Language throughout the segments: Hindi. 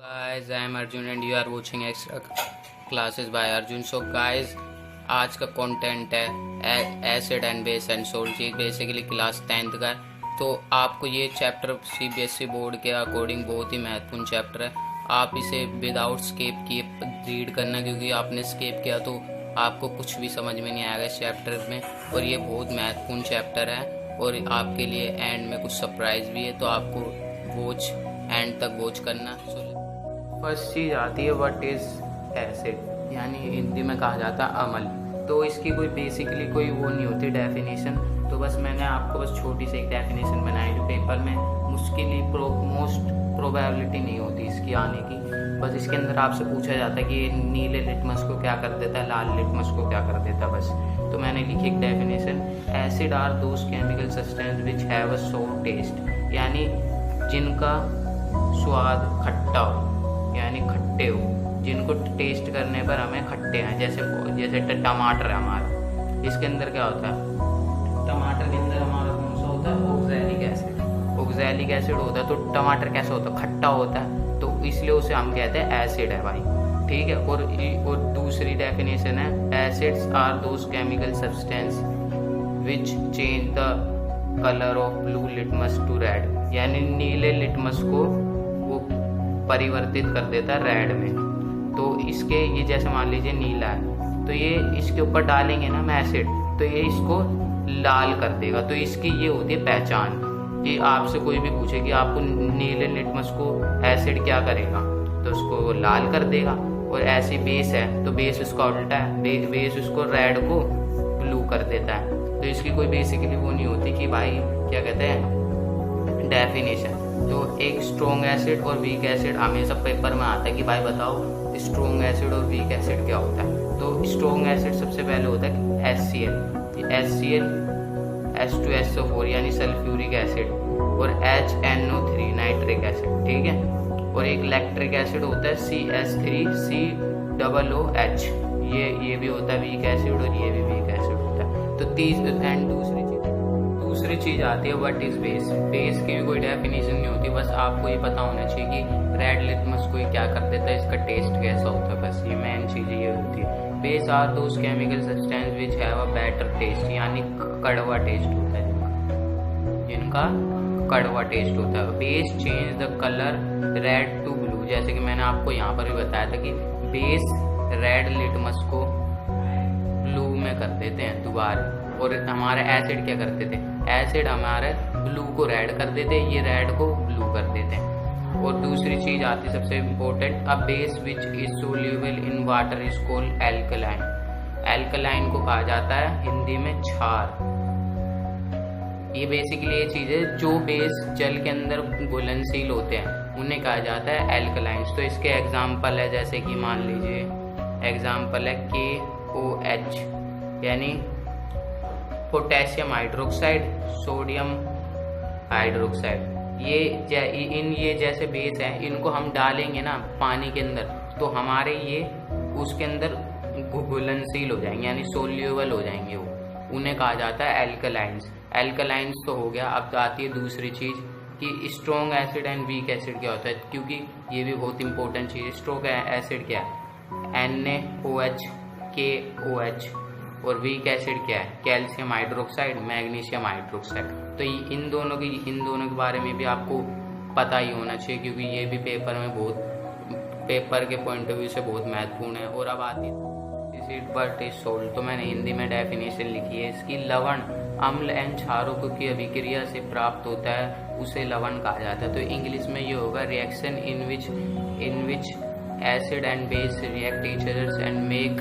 Guys, I am Arjun and you are watching extra classes by Arjun. So guys, आज का कंटेंट है acid and base and salt. ये बेसिकली क्लास 10th का है। तो आपको ये चैप्टर सीबीएसई बोर्ड के अकॉर्डिंग बहुत ही महत्वपूर्ण चैप्टर है। आप इसे विदाउट स्केप किए रीड करना, क्योंकि आपने स्केप किया तो आपको कुछ भी समझ में नहीं आएगा इस चैप्टर में। और ये बहुत महत्वपूर्ण चैप्टर है और आपके लिए एंड में कुछ सरप्राइज भी है, तो आपको वॉच एंड तक वॉच करना। फर्स्ट चीज़ आती है व्हाट इज़ एसिड, यानी हिंदी में कहा जाता है अम्ल। तो इसकी कोई बेसिकली कोई वो नहीं होती डेफिनेशन, तो बस मैंने आपको बस छोटी सी एक डेफिनेशन बनाई जो पेपर में मुश्किल ही मोस्ट प्रोबेबिलिटी नहीं होती इसकी आने की। बस इसके अंदर आपसे पूछा जाता है कि नीले लिटमस को क्या कर देता है, लाल लिटमस को क्या कर देता है, बस। तो मैंने लिखी एक definition, acid are those chemical substance which have a sour taste, यानी जिनका स्वाद खट्टा हो, यानी खट्टे हो, जिनको टेस्ट करने पर हमें खट्टे हैं। जैसे टमाटर है हमारा, इसके अंदर क्या होता है, टमाटर के अंदर हमारा कौन सा होता है, ऑक्सैलिक एसिड। ऑक्सैलिक एसिड होता है, तो टमाटर कैसा होता है, खट्टा होता है, तो इसलिए उसे हम कहते हैं एसिड है भाई, ठीक है। और दूसरी डेफिनेशन है, acids are those chemical substance which change the colour of blue litmus to red, यानी नीले लिटमस को वो परिवर्तित कर देता है रेड में। तो इसके ये जैसे मान लीजिए नीला है, तो ये इसके ऊपर डालेंगे ना हम एसिड, तो ये इसको लाल कर देगा। तो इसकी ये होती है पहचान कि आपसे कोई भी पूछे कि आपको नीले लिटमस को एसिड क्या करेगा, तो उसको लाल कर देगा। और ऐसी बेस है, तो बेस उसका उल्टा है, बेस उसको रेड को ब्लू कर देता है। तो इसकी कोई बेसिकली वो नहीं होती कि भाई क्या कहते हैं डेफिनेशन। तो एक स्ट्रॉन्ग एसिड और वीक एसिड हमेशा पेपर में आता है कि भाई बताओ स्ट्रॉन्ग एसिड और वीक एसिड क्या होता है। तो स्ट्रॉन्ग एसिड सबसे पहले होता है HCl, H2SO4 यानी सल्फ्यूरिक एसिड, और HNO3 नाइट्रिक एसिड, ठीक है। और एक लैक्ट्रिक एसिड होता है CH3COOH, ये भी होता है वीक एसिड और ये भी वीक एसिड होता है। तो दूसरी चीज आती है व्हाट इज बेस। बेस की भी कोई डेफिनेशन नहीं होती, बस आपको ये पता होना चाहिए कि रेड लिटमस को क्या कर देता है, इसका टेस्ट कैसा होता है, बस ये मेन चीज ये होती है। Base are those chemical substance which have a better taste, यानी कड़वा टेस्ट होता है जिनका कड़वा टेस्ट होता है। Base change the colour red to blue, जैसे कि मैंने आपको यहाँ पर भी बताया था कि बेस रेड लिटमस को ब्लू में कर देते हैं दोबारा। और हमारे एसिड क्या करते थे, एसिड हमारे ब्लू को रेड कर देते, ये रेड को ब्लू कर देते हैं। और दूसरी चीज आती है सबसे important, a base which is soluble in water is called alkaline. Alkaline को कहा जाता है हिंदी में क्षार। ये बेसिकली ये चीज है जो बेस जल के अंदर घुलनशील होते हैं उन्हें कहा जाता है एल्कलाइंस। तो इसके एग्जाम्पल है, जैसे कि मान लीजिए एग्जाम्पल है KOH, यानी पोटेशियम हाइड्रोक्साइड, सोडियम हाइड्रोक्साइड। ये जैसे बेस हैं, इनको हम डालेंगे ना पानी के अंदर, तो हमारे ये उसके अंदर घुलनशील हो जाएंगे, यानी सोल्यूबल हो जाएंगे वो, उन्हें कहा जाता है एल्कलाइंस। एल्कलाइंस तो हो गया। अब आती है दूसरी चीज कि strong acid and weak acid क्या होता है, क्योंकि ये भी बहुत इंपॉर्टेंट चीज है। स्ट्रॉन्ग एसिड क्या है, NaOH, KOH, और वीक एसिड क्या है, कैल्शियम हाइड्रोक्साइड, मैग्नीशियम हाइड्रोक्साइड। तो इन दोनों के बारे में भी आपको पता ही होना चाहिए, क्योंकि ये भी पेपर के पॉइंट ऑफ व्यू से बहुत महत्वपूर्ण है। और अब आती है बट इज सोल्ट। तो मैंने हिंदी में डेफिनेशन लिखी है इसकी, लवण अम्ल एंड क्षारों की अभिक्रिया से प्राप्त होता है, उसे लवण कहा जाता है। तो इंग्लिश में ये होगा, reaction in which acid and base react each others and make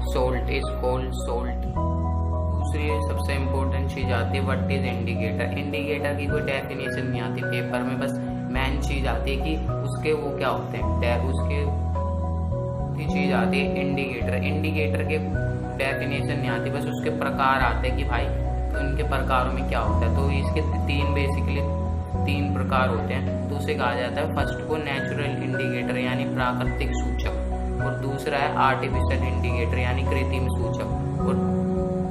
salt is called salt. दूसरी सबसे इम्पोर्टेंट चीज आती है व्हाट इज इंडिकेटर। इंडिकेटर की कोई डेफिनेशन नहीं आती पेपर में, बस मेन चीज आती है कि उसके वो क्या होते हैं, उसके चीज आती है इंडिकेटर। इंडिकेटर के डेफिनेशन नहीं आती, बस उसके प्रकार आते हैं कि भाई उनके प्रकारों में क्या होता है। तो इसके तीन प्रकार होते हैं। तो उसे कहा जाता है, फर्स्ट को नेचुरल इंडिकेटर यानी प्राकृतिक सूचक, और दूसरा है आर्टिफिशियल इंडिकेटर यानी कृत्रिम सूचक, और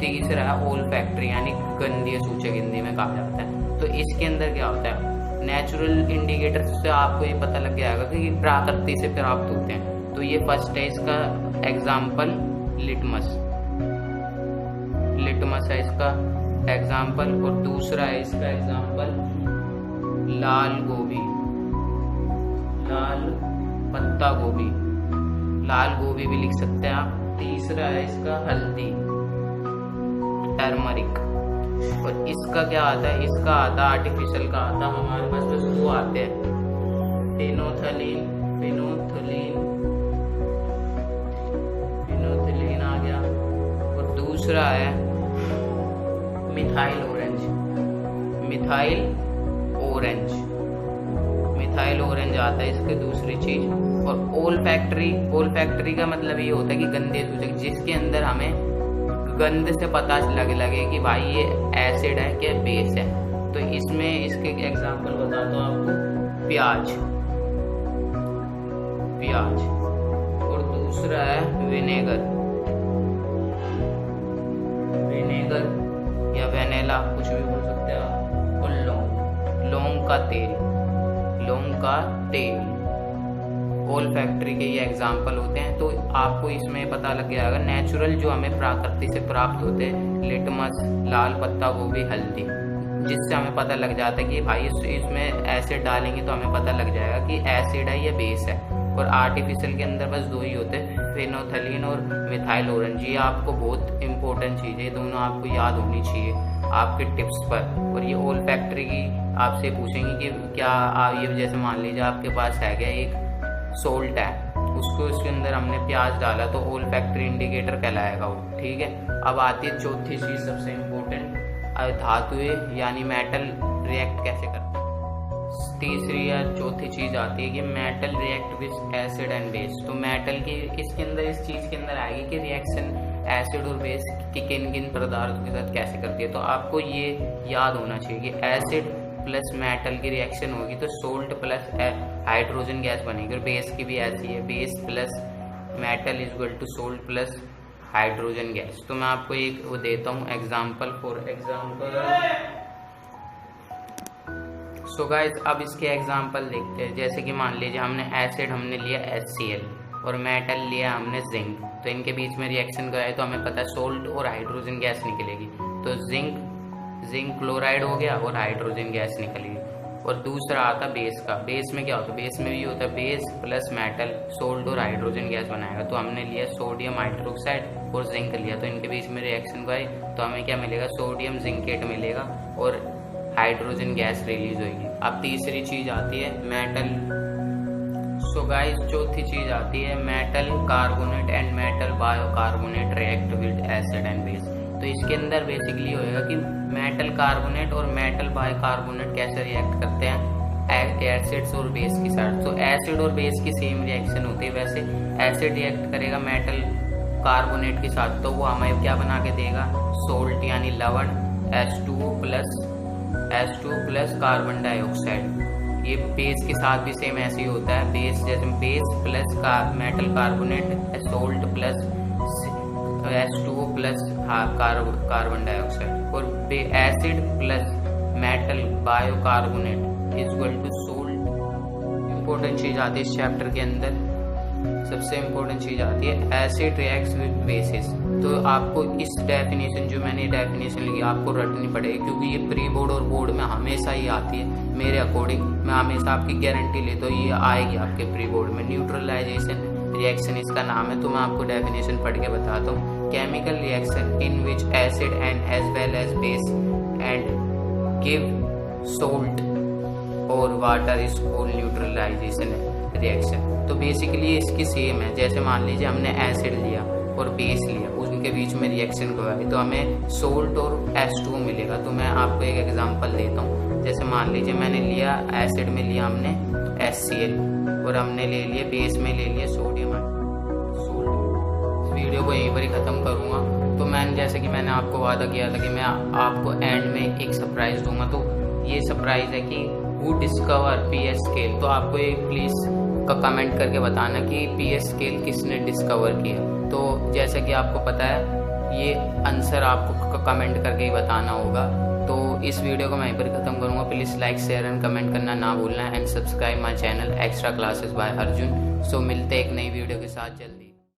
तीसरा है ओल्फैक्टरी यानी गंधीय सूचक हिंदी में कहा जाता है। तो इसके अंदर क्या होता है, नेचुरल इंडिकेटर से आपको ये पता लग जाएगा कि प्रकृति से प्राप्त होते हैं। तो ये फर्स्ट है इसका एग्जाम्पल लिटमस है इसका एग्जाम्पल, और दूसरा है इसका एग्जाम्पल लाल गोभी, लाल पत्ता गोभी, लाल गोभी भी लिख सकते हैं आप। तीसरा है इसका हल्दी, टर्मरिक। और इसका क्या आता है, इसका आता आर्टिफिशियल का आता हमारे पास बस दो आते हैं, फिनोथिलीन आ गया, और दूसरा है मिथाइल ऑरेंज आता है इसके दूसरी चीज। और ओल्फैक्टरी का मतलब ये होता है कि गंधे सूचक, जिसके अंदर हमें गंध से पता लगे कि भाई ये एसिड है क्या बेस है। तो इसमें इसके एग्जांपल बताता हूँ आपको, प्याज, और दूसरा है विनेगर या वेनेला, कुछ भी बोल सकते हैं आप। और लौंग का तेल ओल्फैक्टरी के ये एग्जाम्पल होते हैं। तो आपको इसमें पता लग जाएगा नेचुरल जो हमें प्रकृति से प्राप्त होते हैं, लिटमस, लाल पत्ता गोभी, हल्दी, जिससे हमें पता लग जाता है कि भाई इसमें एसिड डालेंगे तो हमें पता लग जाएगा कि एसिड है या बेस है। और आर्टिफिशियल के अंदर बस दो ही होते हैं, फिनोथिलीन और मिथाइल ऑरेंज। ये आपको बहुत इंपॉर्टेंट चीज़ है, दोनों आपको याद होनी चाहिए आपके टिप्स पर। और ये ओल्फैक्टरी की आपसे पूछेंगे कि क्या आप ये, जैसे मान लीजिए आपके पास है क्या एक सोल्ट है, उसको उसके अंदर हमने प्याज डाला तो ओल्फैक्टरी इंडिकेटर कहलाएगा वो, ठीक है। अब आती है चौथी चीज सबसे इम्पोर्टेंट, धातुएं यानी मेटल रिएक्ट कैसे करते हैं। तीसरी या चौथी चीज आती है कि metal react with acid and base. तो मेटल की इसके अंदर, इस चीज के अंदर आएगी कि रिएक्शन एसिड और बेस की किन किन पदार्थों के साथ कैसे करती है। तो आपको ये याद होना चाहिए कि एसिड प्लस मेटल की रिएक्शन होगी तो सोल्ट प्लस हाइड्रोजन गैस बनेगी। और बेस की भी ऐसी है, base plus metal is equal to salt plus hydrogen gas. तो मैं आपको एक वो देता हूँ example, for example. So guys, अब इसके एग्जाम्पल देखते हैं। जैसे कि मान लीजिए हमने लिया HCl और मेटल लिया हमने जिंक। तो इनके बीच में रिएक्शन कराए तो हमें पता है सोल्ट और हाइड्रोजन गैस निकलेगी। तो जिंक क्लोराइड हो गया और हाइड्रोजन गैस निकलेगी। और दूसरा आता बेस का। बेस में क्या होता है, बेस में भी होता है बेस प्लस मेटल सोल्ट और हाइड्रोजन गैस बनाएगा। तो हमने लिया सोडियम हाइड्रोक्साइड और जिंक लिया, तो इनके बीच में रिएक्शन कराई तो हमें क्या मिलेगा, सोडियम जिंकेट मिलेगा और हाइड्रोजन गैस रिलीज होगी। अब तीसरी चीज आती है मेटल। सो गाइस, चौथी चीज आती है metal carbonate and metal bicarbonate react with acid and base. तो इसके अंदर बेसिकली होएगा कि मेटल कार्बोनेट और मेटल बाइकार्बोनेट कैसे रिएक्ट करते हैं एसिड्स और बेस के साथ। तो एसिड और बेस की सेम रिएक्शन होती है। वैसे एसिड रिएक्ट करेगा मेटल कार्बोनेट के साथ तो वो हमें क्या बना के देगा, सोल्ट यानी लवण, H2O प्लस कार्बन डाइऑक्साइड। ये बेस के साथ भी सेम ऐसे ही होता है, बेस जैसे base plus metal carbonate salt plus H2O plus carbon dioxide. और acid plus metal bicarbonate is equal to salt. Important चीज आती है इस चैप्टर के अंदर, सबसे इम्पोर्टेंट चीज आती है एसिड रिएक्ट्स विद बेसिस। तो आपको इस डेफिनेशन, जो मैंने डेफिनेशन लिखी, आपको रटनी पड़ेगी क्योंकि ये प्री बोर्ड और बोर्ड में हमेशा ही आती है। मेरे अकॉर्डिंग मैं हमेशा आपकी गारंटी लेता हूँ ये आएगी आपके प्री बोर्ड में। न्यूट्रलाइजेशन रिएक्शन इसका नाम है। तो मैं आपको डेफिनेशन पढ़ के बताता हूँ। Chemical reaction in which acid and as well as base and give salt और water is called neutralization reaction. तो बेसिकली इसकी सेम है। जैसे मान लीजिए हमने एसिड लिया और बेस लिया, उनके बीच में रिएक्शन करवाई तो हमें सोल्ट और H2O मिलेगा। तो मैं आपको एक एग्जांपल देता हूँ। जैसे मान लीजिए मैंने लिया एसिड में लिया हमने HCl और हमने ले लिया बेस में ले लिया सोडियम। वीडियो को यहीं पर ही ख़त्म करूँगा। तो जैसे कि मैंने आपको वादा किया था कि मैं आपको एंड में एक सरप्राइज़ दूंगा। तो ये सरप्राइज़ है कि हु डिस्कवर pH स्केल। तो आपको एक प्लीज़ कमेंट करके बताना कि pH स्केल किसने डिस्कवर किया। तो जैसे कि आपको पता है ये आंसर आपको कमेंट करके ही बताना होगा। तो इस वीडियो को मैं यहीं पर ख़त्म करूँगा। Please like share and comment करना ना भूलना and subscribe my channel extra classes by Arjun. So मिलते हैं एक नई वीडियो के साथ जल्दी।